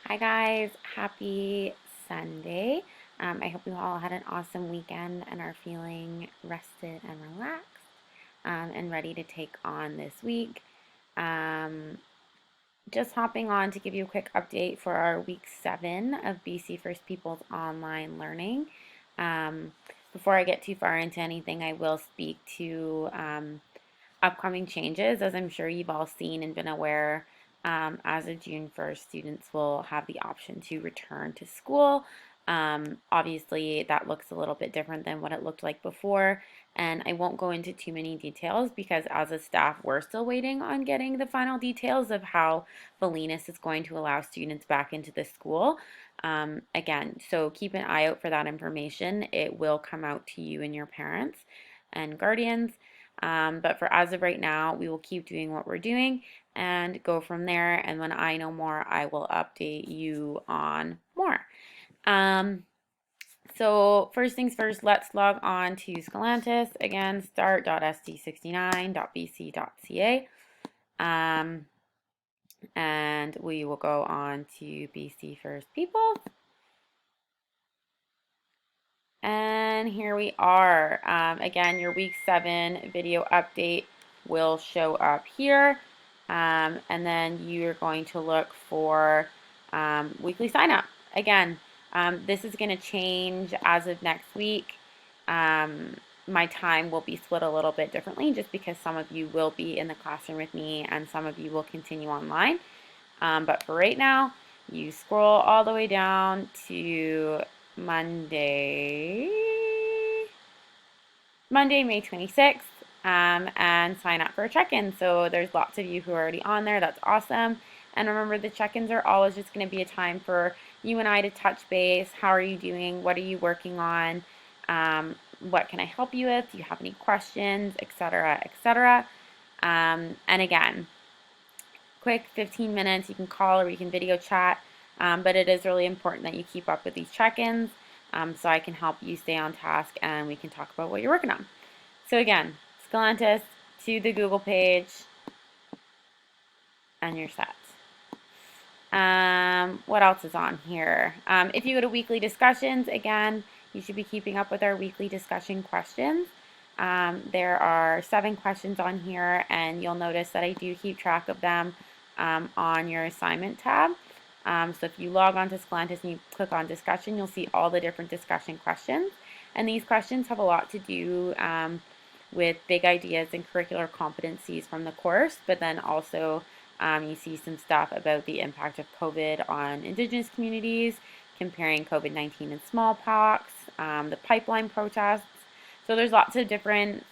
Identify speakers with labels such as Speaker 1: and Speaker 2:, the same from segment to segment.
Speaker 1: Hi guys, happy Sunday. I hope you all had an awesome weekend and are feeling rested and relaxed and ready to take on this week. Um, just hopping on to give you a quick update for our week 7 of BC First People's online learning. Um, Before I get too far into anything, I will speak to upcoming changes. As I'm sure you've all seen and been aware, as of June 1st, students will have the option to return to school. Obviously, that looks a little bit different than what it looked like before, and I won't go into too many details because as a staff, we're still waiting on getting the final details of how Bolinas is going to allow students back into the school. Again, so keep an eye out for that information. It will come out to you and your parents and guardians. But for as of right now, we will keep doing what we're doing and go from there. And when I know more, I will update you on more. Um, so first things first, let's log on to Scalantis. Again, start.st69.bc.ca. And we will go on to BC First People. And here we are. Again, your week 7 video update will show up here. And then you're going to look for weekly sign up. Again, this is going to change as of next week. My time will be split a little bit differently just because some of you will be in the classroom with me and some of you will continue online. But for right now, you scroll all the way down to Monday, May 26th, and sign up for a check-in. So there's lots of you who are already on there. That's awesome. And remember, the check-ins are always just going to be a time for you and I to touch base. How are you doing? What are you working on? What can I help you with? Do you have any questions, etc., etc.? And again, quick 15 minutes. You can call or you can video chat, but it is really important that you keep up with these check-ins so I can help you stay on task and we can talk about what you're working on. So again, Scalantis to the Google page and you're set. What else is on here? If you go to weekly discussions, again, you should be keeping up with our weekly discussion questions. There are 7 questions on here, and you'll notice that I do keep track of them on your assignment tab. So if you log on to Scalantis and you click on discussion, you'll see all the different discussion questions. And these questions have a lot to do with big ideas and curricular competencies from the course, but then also you see some stuff about the impact of COVID on Indigenous communities, comparing COVID-19 and smallpox, the pipeline protests. So there's lots of different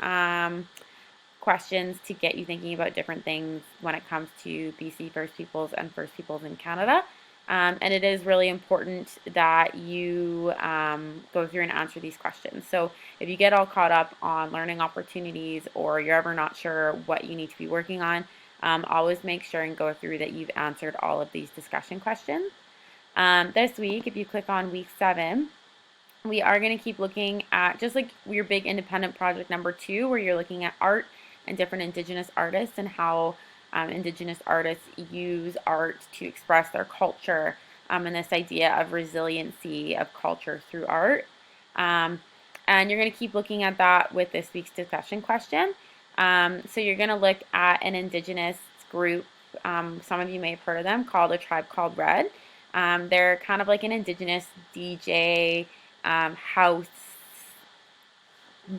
Speaker 1: questions to get you thinking about different things when it comes to BC First Peoples and First Peoples in Canada. And it is really important that you go through and answer these questions. So if you get all caught up on learning opportunities or you're ever not sure what you need to be working on, always make sure and go through that you've answered all of these discussion questions. This week, if you click on week 7, we are going to keep looking at just like your big independent project number 2, where you're looking at art and different Indigenous artists and how Indigenous artists use art to express their culture and this idea of resiliency of culture through art. And you're going to keep looking at that with this week's discussion question. So you're going to look at an Indigenous group, some of you may have heard of them, called A Tribe Called Red. They're kind of like an Indigenous DJ house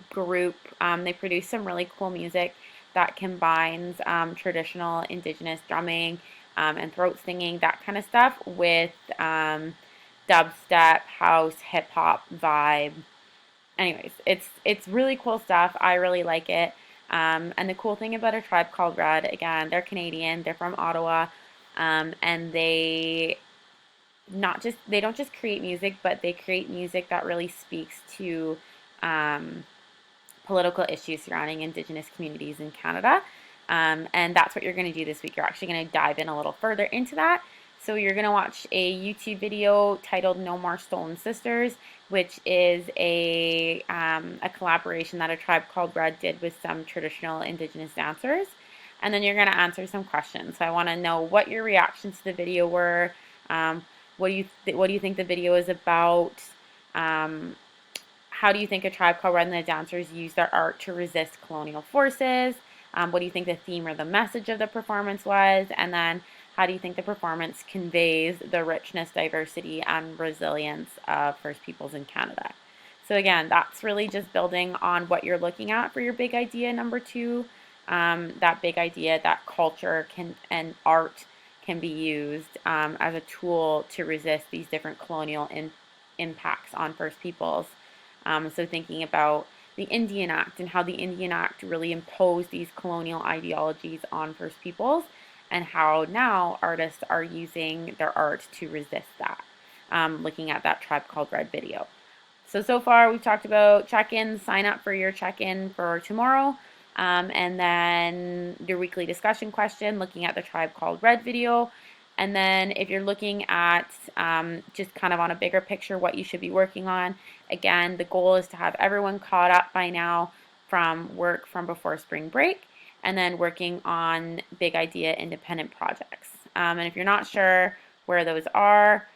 Speaker 1: group. They produce some really cool music that combines traditional Indigenous drumming and throat singing, that kind of stuff, with dubstep, house, hip hop vibe. Anyways, it's really cool stuff. I really like it. And the cool thing about A Tribe Called Red, again, they're Canadian. They're from Ottawa, and they don't just create music, but they create music that really speaks to political issues surrounding Indigenous communities in Canada. And that's what you're going to do this week. You're actually going to dive in a little further into that. So you're going to watch a YouTube video titled No More Stolen Sisters, which is a collaboration that A Tribe Called Red did with some traditional Indigenous dancers. And then you're going to answer some questions. So I want to know what your reactions to the video were, what do you think the video is about? Um, how do you think A Tribe Called Red and the dancers use their art to resist colonial forces? What do you think the theme or the message of the performance was? And then how do you think the performance conveys the richness, diversity, and resilience of First Peoples in Canada? So again, that's really just building on what you're looking at for your big idea number two. That big idea that culture can and art can be used as a tool to resist these different colonial impacts on First Peoples. So thinking about the Indian Act and how the Indian Act really imposed these colonial ideologies on First Peoples, and how now artists are using their art to resist that. Looking at that Tribe Called Red video. So far we've talked about check-ins, sign up for your check-in for tomorrow, and then your weekly discussion question, looking at the Tribe Called Red video. And then if you're looking at just kind of on a bigger picture what you should be working on, again, the goal is to have everyone caught up by now from work from before spring break, and then working on big idea independent projects. And if you're not sure where those are,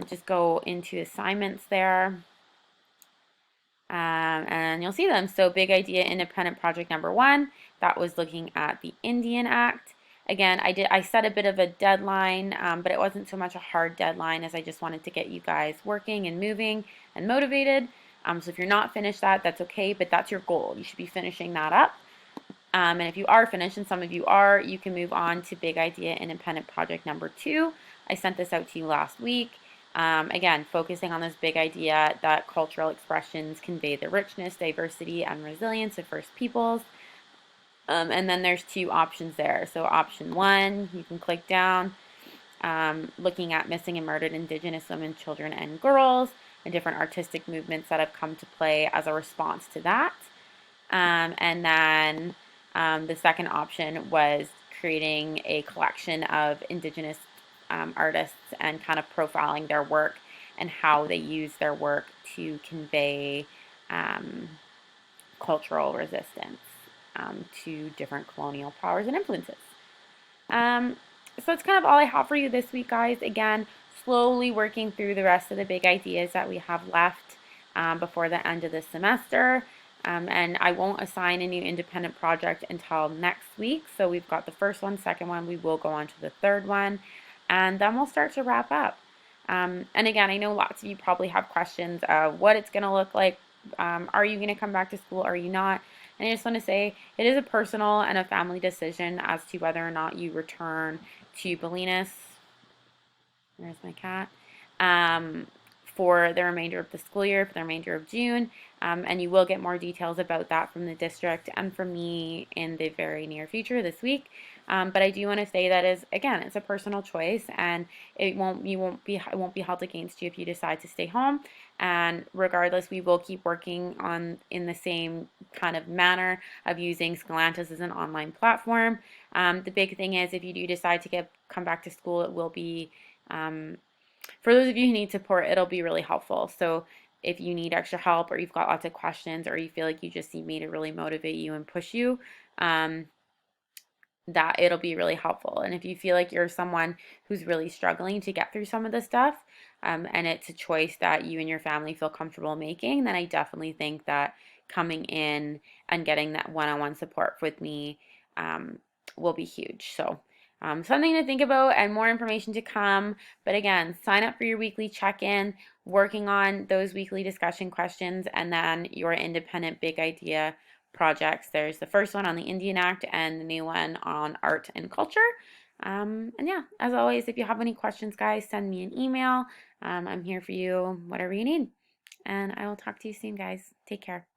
Speaker 1: just go into assignments there. And you'll see them. So big idea independent project number one, that was looking at the Indian Act. Again, I set a bit of a deadline, but it wasn't so much a hard deadline as I just wanted to get you guys working and moving and motivated. So if you're not finished that's okay, but that's your goal. You should be finishing that up. And if you are finished, and some of you are, you can move on to big idea independent project number two. I sent this out to you last week. Again, focusing on this big idea that cultural expressions convey the richness, diversity, and resilience of First Peoples. And then there's two options there. So option one, you can click down, looking at missing and murdered Indigenous women, children, and girls, and different artistic movements that have come to play as a response to that. And then the second option was creating a collection of Indigenous artists and kind of profiling their work and how they use their work to convey cultural resistance to different colonial powers and influences. So that's kind of all I have for you this week, guys. Again, slowly working through the rest of the big ideas that we have left before the end of the semester. And I won't assign a new independent project until next week. So we've got the first one, second one, we will go on to the third one, and then we'll start to wrap up. And again, I know lots of you probably have questions of what it's going to look like. Are you going to come back to school? Are you not? And I just want to say it is a personal and a family decision as to whether or not you return to Bolinas. There's my cat. For the remainder of the school year, for the remainder of June. And you will get more details about that from the district and from me in the very near future this week. But I do want to say that is, again, it's a personal choice, and it won't be held against you if you decide to stay home. And regardless, we will keep working on in the same kind of manner of using Scalantis as an online platform. The big thing is if you do decide to come back to school, it will be for those of you who need support, it'll be really helpful. So if you need extra help, or you've got lots of questions, or you feel like you just need me to really motivate you and push you, that it'll be really helpful. And if you feel like you're someone who's really struggling to get through some of this stuff, and it's a choice that you and your family feel comfortable making, then I definitely think that coming in and getting that one-on-one support with me will be huge. So something to think about, and more information to come. But again, sign up for your weekly check-in, working on those weekly discussion questions, and then your independent big idea projects. There's the first one on the Indian Act and the new one on art and culture. And yeah, as always, if you have any questions, guys, send me an email. I'm here for you, whatever you need. And I will talk to you soon, guys. Take care.